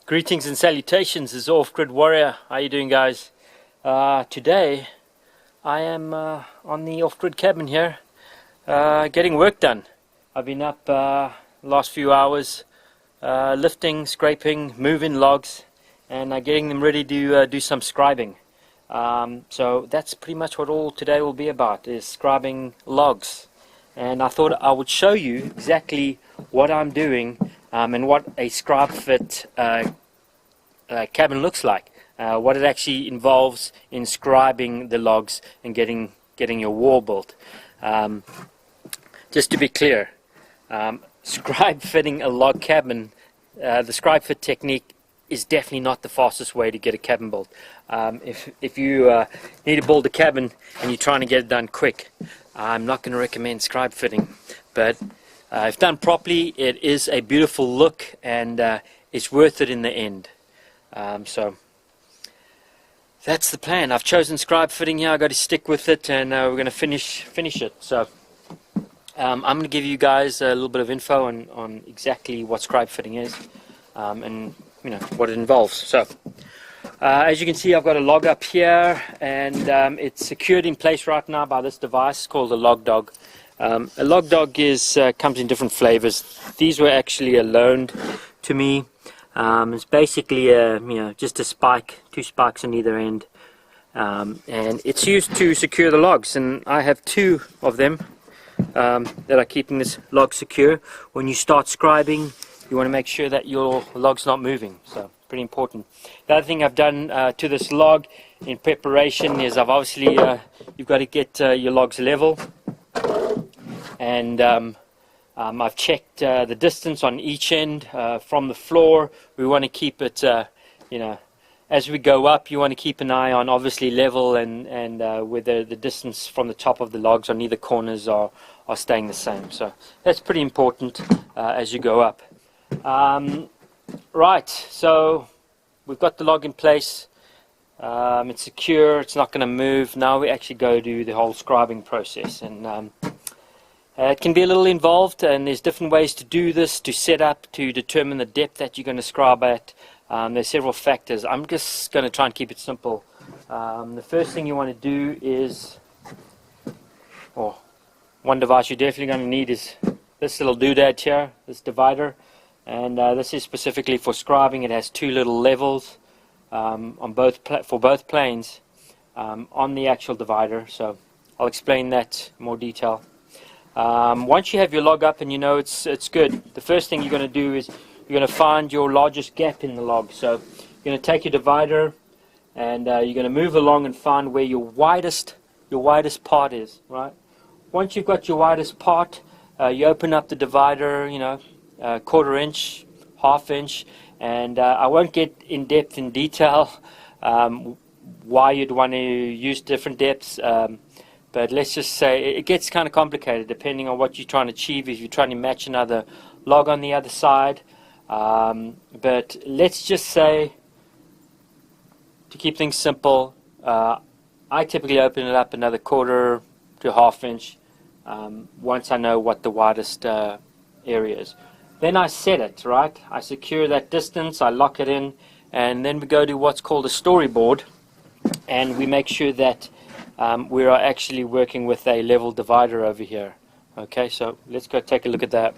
Greetings and salutations, this is Off-Grid Warrior. How are you doing, guys? Today I am on the off-grid cabin here, getting work done. I've been up last few hours lifting, scraping, moving logs and getting them ready to do some scribing. So that's pretty much what all today will be about, is scribing logs. And I thought I would show you exactly what I'm doing and what a scribe-fit cabin looks like, what it actually involves in scribing the logs and getting your wall built. Just to be clear, scribe fitting a log cabin, the scribe fit technique is definitely not the fastest way to get a cabin built. If you need to build a cabin and you're trying to get it done quick, I'm not going to recommend scribe fitting, but if done properly, it is a beautiful look and it's worth it in the end. So that's the plan. I've chosen scribe fitting here. I've got to stick with it, and we're going to finish it. So I'm going to give you guys a little bit of info on exactly what scribe fitting is and what it involves. So as you can see, I've got a log up here, and it's secured in place right now by this device called a log dog. A log dog comes in different flavors. These were actually loaned to me. It's basically just a spike, 2 spikes on either end, and it's used to secure the logs, and I have 2 of them that are keeping this log secure. When you start scribing, you want to make sure that your log's not moving, so pretty important. The other thing I've done to this log in preparation is I've obviously you've got to get your logs level, and I've checked the distance on each end from the floor. We want to keep it, as we go up, you want to keep an eye on obviously level and whether the distance from the top of the logs on either corners are staying the same. So that's pretty important as you go up. Right, so we've got the log in place. It's secure, it's not going to move. Now we actually go do the whole scribing process, and it can be a little involved, and there's different ways to do this, to set up, to determine the depth that you're going to scribe at. There's several factors. I'm just going to try and keep it simple. The first thing you want to do is, one device you're definitely going to need is this little doodad here, this divider, and this is specifically for scribing. It has 2 little levels for both planes on the actual divider, so I'll explain that in more detail. Once you have your log up and you know it's good, the first thing you're going to do is you're going to find your largest gap in the log. So you're going to take your divider and you're going to move along and find where your widest part is. Right. Once you've got your widest part, you open up the divider, 1/4 inch, 1/2 inch, and I won't get in depth in detail why you'd want to use different depths. But let's just say it gets kind of complicated depending on what you're trying to achieve, if you're trying to match another log on the other side. But let's just say, to keep things simple, I typically open it up another 1/4 to 1/2 inch once I know what the widest area is. Then I set it, right? I secure that distance, I lock it in, and then we go to what's called a storyboard, and we make sure that we are actually working with a level divider over here. Okay, so let's go take a look at that.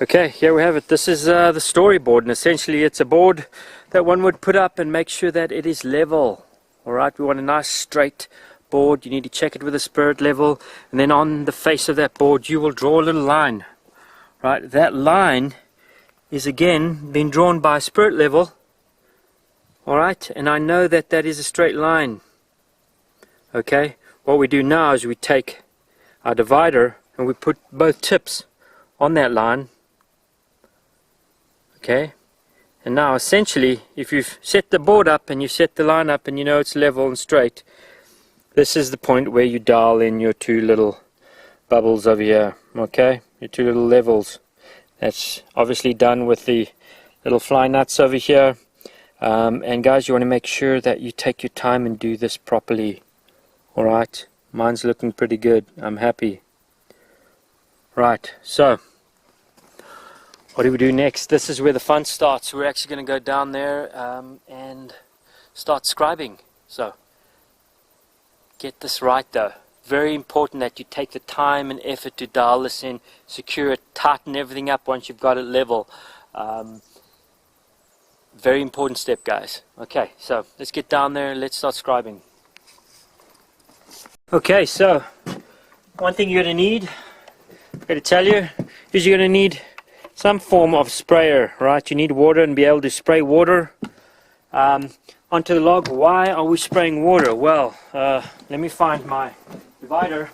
Okay, here we have it. This is the storyboard, and essentially it's a board that one would put up and make sure that it is level. Alright, we want a nice straight board. You need to check it with a spirit level, and then on the face of that board you will draw a little line. Right, that line is again being drawn by a spirit level. Alright, and I know that that is a straight line. Okay, what we do now is we take our divider and we put both tips on that line. Okay, and now essentially, if you've set the board up and you set the line up and you know it's level and straight, this is the point where you dial in your 2 little bubbles over here. Okay, your 2 little levels. That's obviously done with the little fly nuts over here. And guys, you want to make sure that you take your time and do this properly. Alright, mine's looking pretty good. I'm happy. Right, so What do we do next? This is where the fun starts. We're actually going to go down there and start scribing. So get this right though. Very important that you take the time and effort to dial this in, secure it, tighten everything up once you've got it level. Very important step, guys. Okay, so let's get down there and let's start scribing. Okay, so one thing you're going to need, I'm going to tell you, is you're going to need some form of sprayer, right? You need water and be able to spray water onto the log. Why are we spraying water? Well, let me find my divider.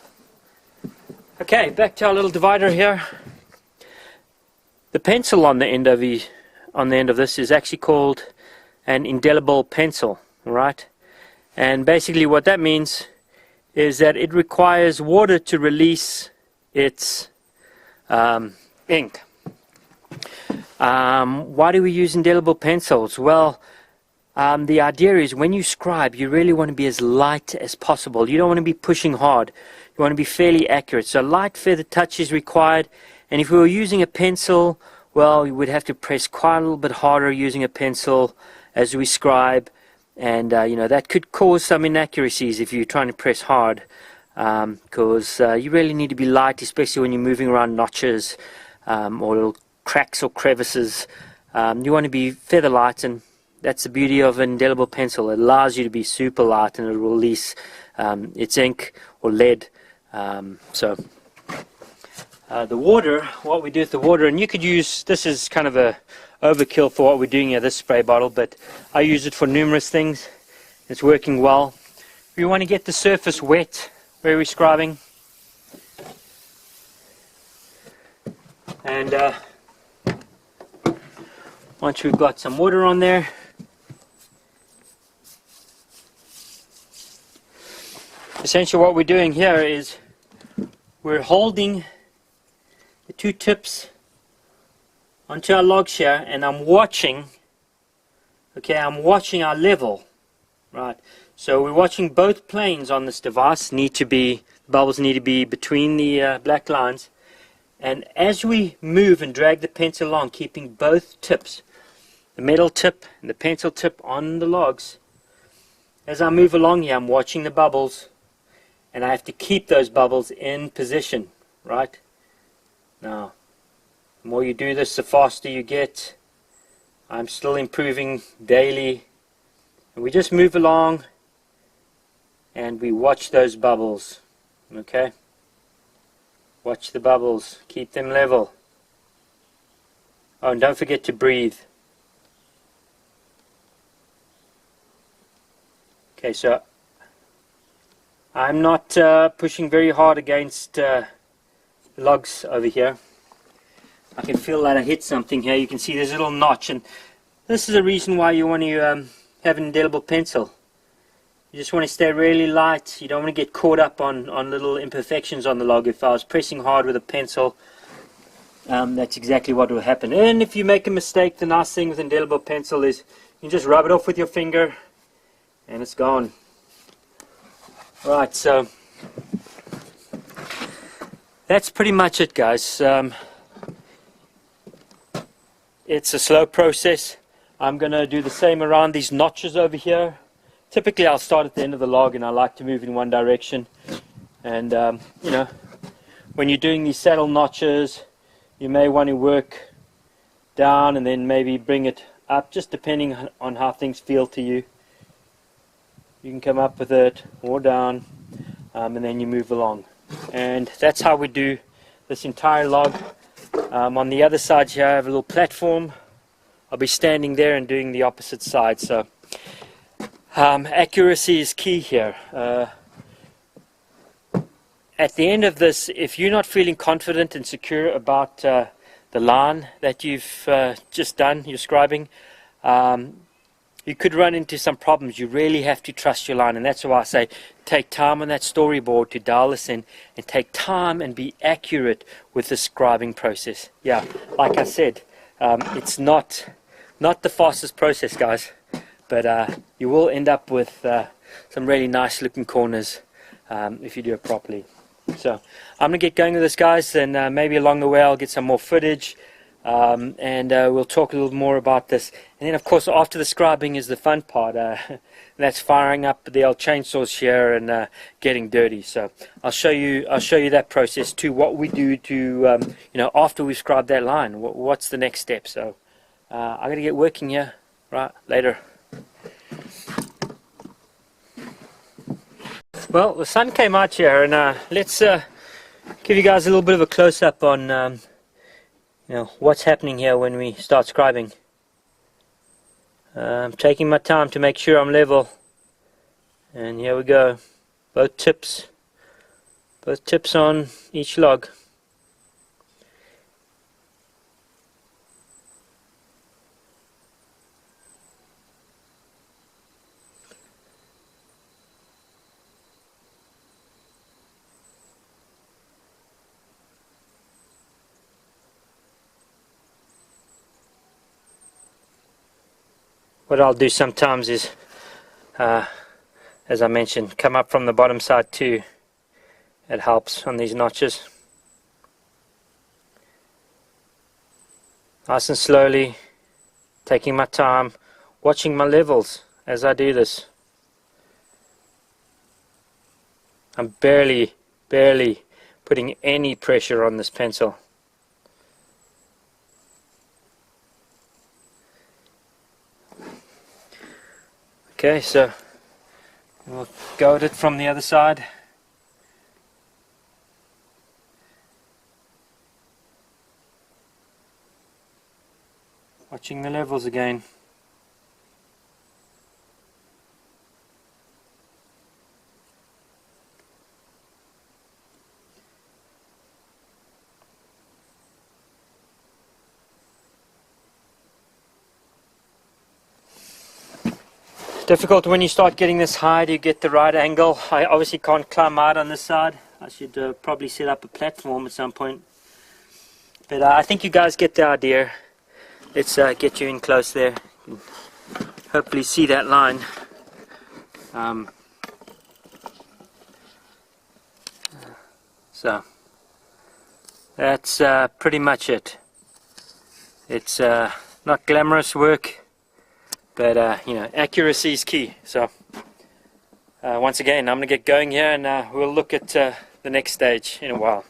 Okay, back to our little divider here. The pencil on the end of this is actually called an indelible pencil, right? And basically what that means is that it requires water to release its ink. Why do we use indelible pencils? Well, the idea is when you scribe, you really want to be as light as possible. You don't want to be pushing hard. You want to be fairly accurate. So light feather touch is required. And if we were using a pencil, well, you would have to press quite a little bit harder using a pencil as we scribe. And, that could cause some inaccuracies if you're trying to press hard. Because you really need to be light, especially when you're moving around notches or little cracks or crevices. You want to be feather light, and that's the beauty of an indelible pencil. It allows you to be super light and it will release its ink or lead. The water, what we do with the water, and you could use, this is kind of a overkill for what we're doing here, this spray bottle, but I use it for numerous things. It's working well. We want to get the surface wet where we're scribing. And once we've got some water on there, essentially what we're doing here is we're holding the two tips onto our logs here, and I'm watching our level, right? So we're watching both planes on this device bubbles need to be between the black lines, and as we move and drag the pencil along, keeping both tips, the metal tip and the pencil tip on the logs, as I move along here, I'm watching the bubbles, and I have to keep those bubbles in position, right? Now, the more you do this, the faster you get. I'm still improving daily. And we just move along and we watch those bubbles. Okay? Watch the bubbles. Keep them level. Oh, and don't forget to breathe. Okay, so I'm not pushing very hard against logs over here. I can feel that I hit something here. You can see there's a little notch, and this is a reason why you want to have an indelible pencil. You just want to stay really light. You don't want to get caught up on little imperfections on the log. If I was pressing hard with a pencil, that's exactly what will happen. And if you make a mistake, the nice thing with indelible pencil is you can just rub it off with your finger and it's gone. Right, so that's pretty much it, guys. It's a slow process. I'm going to do the same around these notches over here. Typically I'll start at the end of the log, and I like to move in one direction. And when you're doing these saddle notches, you may want to work down and then maybe bring it up, just depending on how things feel to you. You can come up with it or down, and then you move along. And that's how we do this entire log. On the other side here I have a little platform. I'll be standing there and doing the opposite side. So accuracy is key here. At the end of this, if you're not feeling confident and secure about the line that you've just done, your scribing, you could run into some problems. You really have to trust your line, and that's why I say take time on that storyboard to dial this in, and take time and be accurate with the scribing process. Yeah, like I said, it's not the fastest process, guys, but you will end up with some really nice looking corners if you do it properly. So I'm going to get going with this, guys, and maybe along the way I'll get some more footage. and we'll talk a little more about this. And then of course after the scribing is the fun part. That's firing up the old chainsaws here and getting dirty. So I'll show you that process too, what we do to you know, after we scribe that line. What's the next step? So I gotta get working here. Right, later. Well, the sun came out here, and let's give you guys a little bit of a close-up on you know, what's happening here when we start scribing. I'm taking my time to make sure I'm level, and here we go. Both tips on each log. What I'll do sometimes is, as I mentioned, come up from the bottom side too. It helps on these notches. Nice and slowly, taking my time, watching my levels as I do this. I'm barely putting any pressure on this pencil. Okay, so we'll go at it from the other side. Watching the levels again. Difficult when you start getting this high to get the right angle. I obviously can't climb out on this side. I should probably set up a platform at some point. But I think you guys get the idea. Let's get you in close there. You can hopefully see that line. So that's pretty much it. It's not glamorous work, but you know, accuracy is key. So once again, I'm going to get going here, and we'll look at the next stage in a while.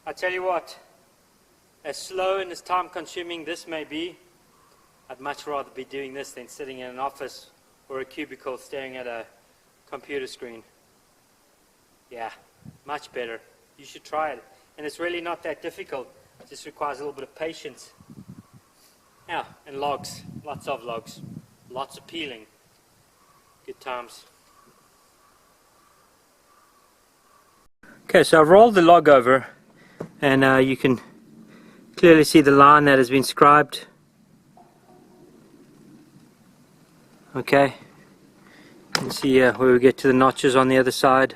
I tell you what, as slow and as time consuming this may be, I'd much rather be doing this than sitting in an office or a cubicle staring at a computer screen. Yeah, much better. You should try it. And it's really not that difficult. It just requires a little bit of patience. Yeah, and logs, lots of logs, lots of peeling. Good times. Okay, so I've rolled the log over, and you can clearly see the line that has been scribed. Okay, you can see where we get to the notches on the other side,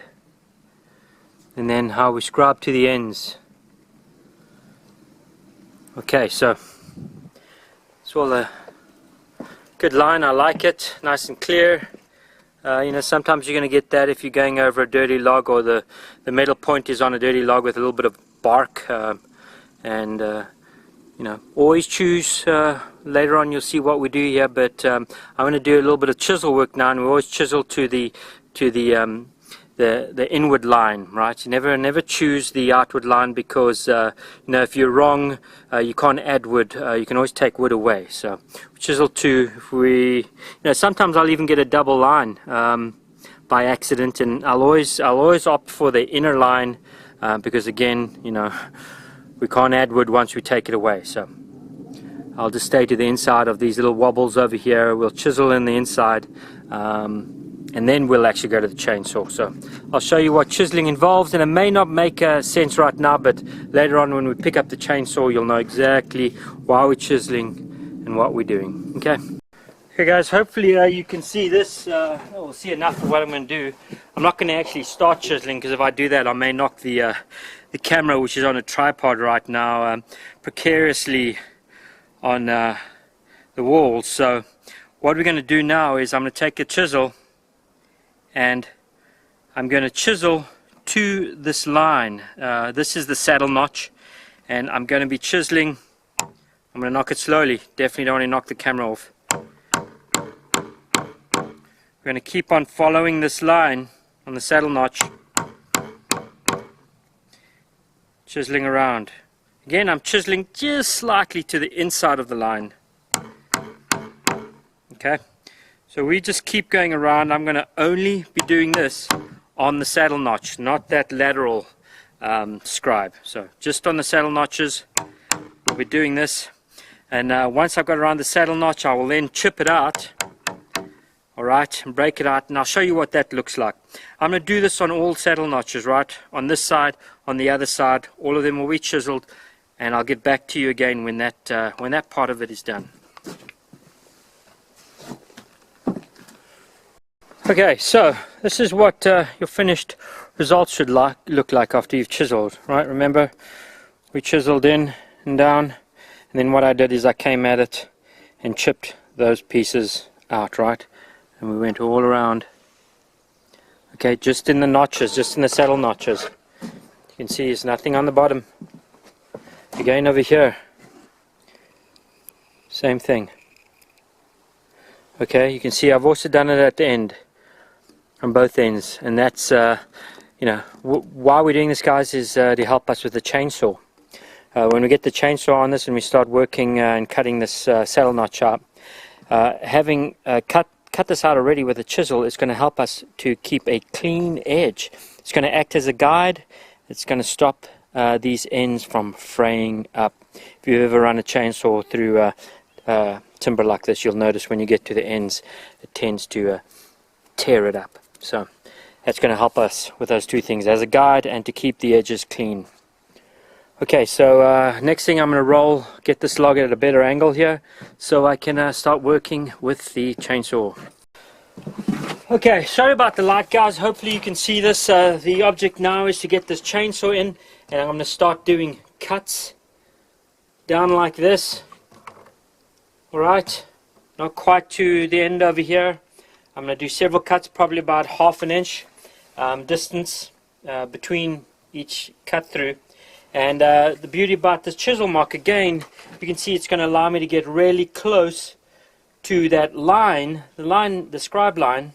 and then how we scribe to the ends. Okay, so it's all a good line. I like it, nice and clear. You know, sometimes you're going to get that if you're going over a dirty log, or the metal point is on a dirty log with a little bit of bark, and you know, always choose, later on you'll see what we do here, but I'm going to do a little bit of chisel work now, and we always chisel to the inward line, right? You never choose the outward line, because you know, if you're wrong, you can't add wood. You can always take wood away. So chisel to, if we, you know, sometimes I'll even get a double line by accident, and I'll always opt for the inner line because again, you know, we can't add wood once we take it away. So I'll just stay to the inside of these little wobbles over here. We'll chisel in the inside, and then we'll actually go to the chainsaw. So I'll show you what chiseling involves, and it may not make sense right now, but later on when we pick up the chainsaw, you'll know exactly why we're chiseling and what we're doing. Okay guys, hopefully you can see this, or see enough of what I'm going to do. I'm not going to actually start chiseling, because if I do that I may knock the camera, which is on a tripod right now, precariously on the wall. So what we're going to do now is I'm going to take a chisel and I'm going to chisel to this line. This is the saddle notch, and I'm going to be chiseling. I'm going to knock it slowly. Definitely don't want to knock the camera off. We're going to keep on following this line on the saddle notch, chiseling around. Again, I'm chiseling just slightly to the inside of the line. Okay, so we just keep going around. I'm going to only be doing this on the saddle notch, not that lateral scribe. So just on the saddle notches, we'll be doing this. And once I've got around the saddle notch, I will then chip it out. Alright, and break it out, and I'll show you what that looks like. I'm going to do this on all saddle notches, right? On this side, on the other side, all of them will be chiseled, and I'll get back to you again when that part of it is done. Okay, so this is what your finished results should look like after you've chiseled, right? Remember, we chiseled in and down, and then what I did is I came at it and chipped those pieces out, right? And we went all around. Okay, just in the notches, just in the saddle notches. You can see there's nothing on the bottom. Again over here, same thing. Okay, you can see I've also done it at the end, on both ends, and that's you know, why we're doing this, guys, is to help us with the chainsaw. When we get the chainsaw on this and we start working and cutting this saddle notch up, having cut this out already with a chisel is going to help us to keep a clean edge. It's going to act as a guide. It's going to stop these ends from fraying up. If you ever run a chainsaw through timber like this, you'll notice when you get to the ends it tends to tear it up. So that's going to help us with those two things, as a guide and to keep the edges clean. Okay, so next thing I'm going to get this log at a better angle here so I can start working with the chainsaw. Okay, sorry about the light, guys. Hopefully you can see this. The object now is to get this chainsaw in, and I'm going to start doing cuts down like this. Alright, not quite to the end over here. I'm going to do several cuts, probably about ½ an inch distance between each cut through. And the beauty about this chisel mark, again, you can see it's going to allow me to get really close to that line, the scribe line,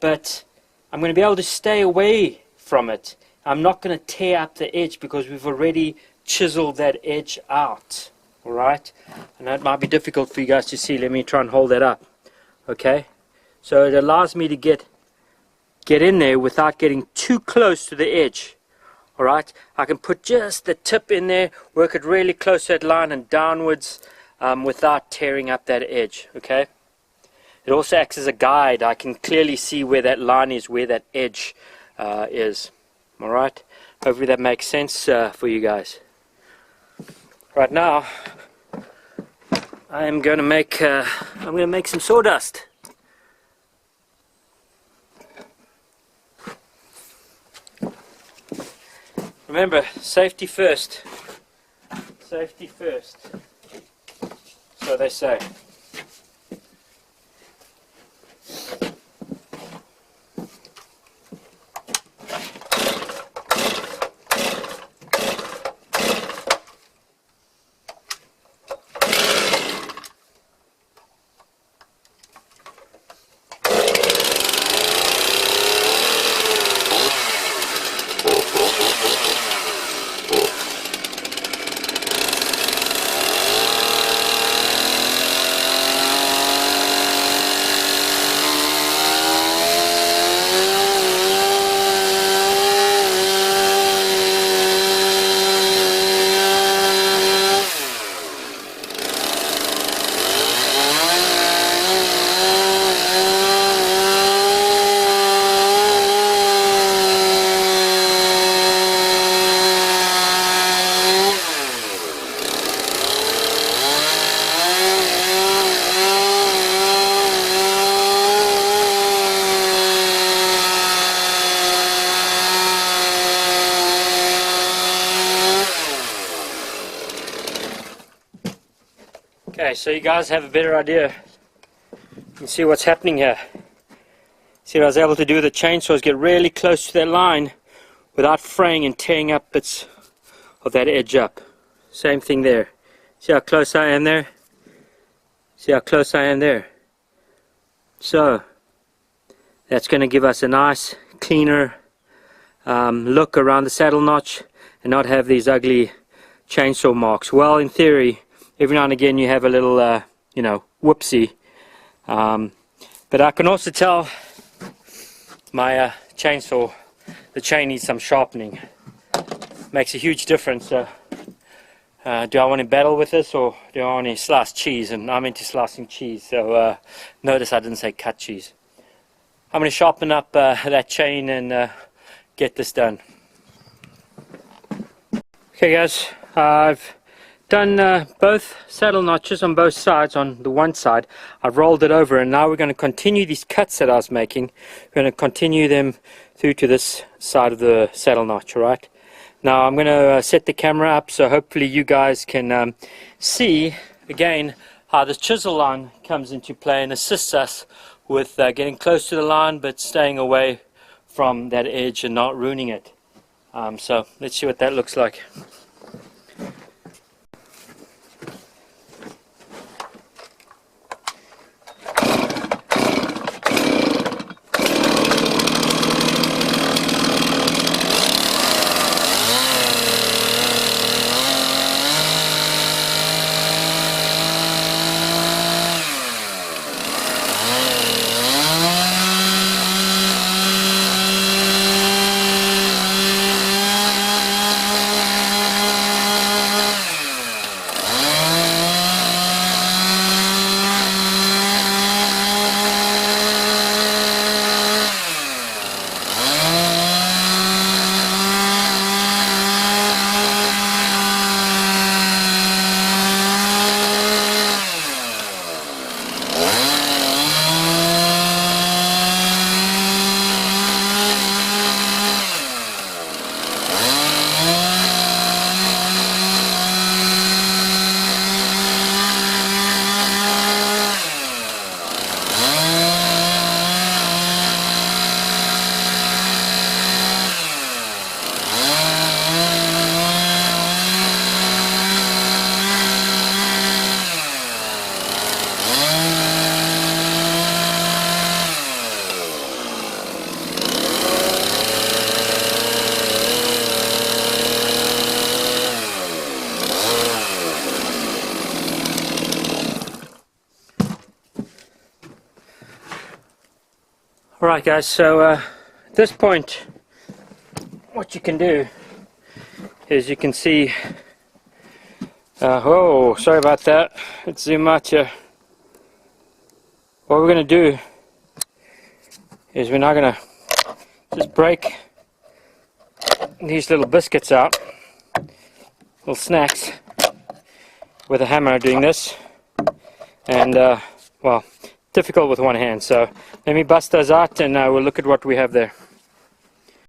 but I'm going to be able to stay away from it. I'm not going to tear up the edge because we've already chiseled that edge out. Alright, and that might be difficult for you guys to see. Let me try and hold that up. Okay, so it allows me to get in there without getting too close to the edge. Alright, I can put just the tip in there, work it really close to that line and downwards without tearing up that edge. Okay, it also acts as a guide. I can clearly see where that line is, where that edge is. Alright, hopefully that makes sense for you guys. Right now, I'm going to make some sawdust. Remember, safety first. Safety first. So they say. so you guys have a better idea. You can see what's happening here. See what I was able to do with the chainsaw is get really close to that line without fraying and tearing up bits of that edge up. Same thing there. See how close I am there? See how close I am there? So that's going to give us a nice cleaner look around the saddle notch and not have these ugly chainsaw marks. Well, in theory, every now and again you have a little you know, whoopsie, but I can also tell my chainsaw, the chain needs some sharpening. Makes a huge difference. Do I want to battle with this, or do I want to slice cheese? And I'm into slicing cheese, so notice I didn't say cut cheese. I'm going to sharpen up that chain and get this done. Okay guys, I've done both saddle notches on both sides. On the one side I've rolled it over, and now we're going to continue these cuts that I was making. We're going to continue them through to this side of the saddle notch. Alright, now I'm going to set the camera up so hopefully you guys can see again how this chisel line comes into play and assists us with getting close to the line but staying away from that edge and not ruining it. So let's see what that looks like. Alright guys, so at this point what you can do is you can see oh, sorry about that, let's zoom out here. What we're going to do is we're now going to just break these little biscuits out, little snacks, with a hammer doing this, and well, difficult with one hand, so let me bust those out and we'll look at what we have there.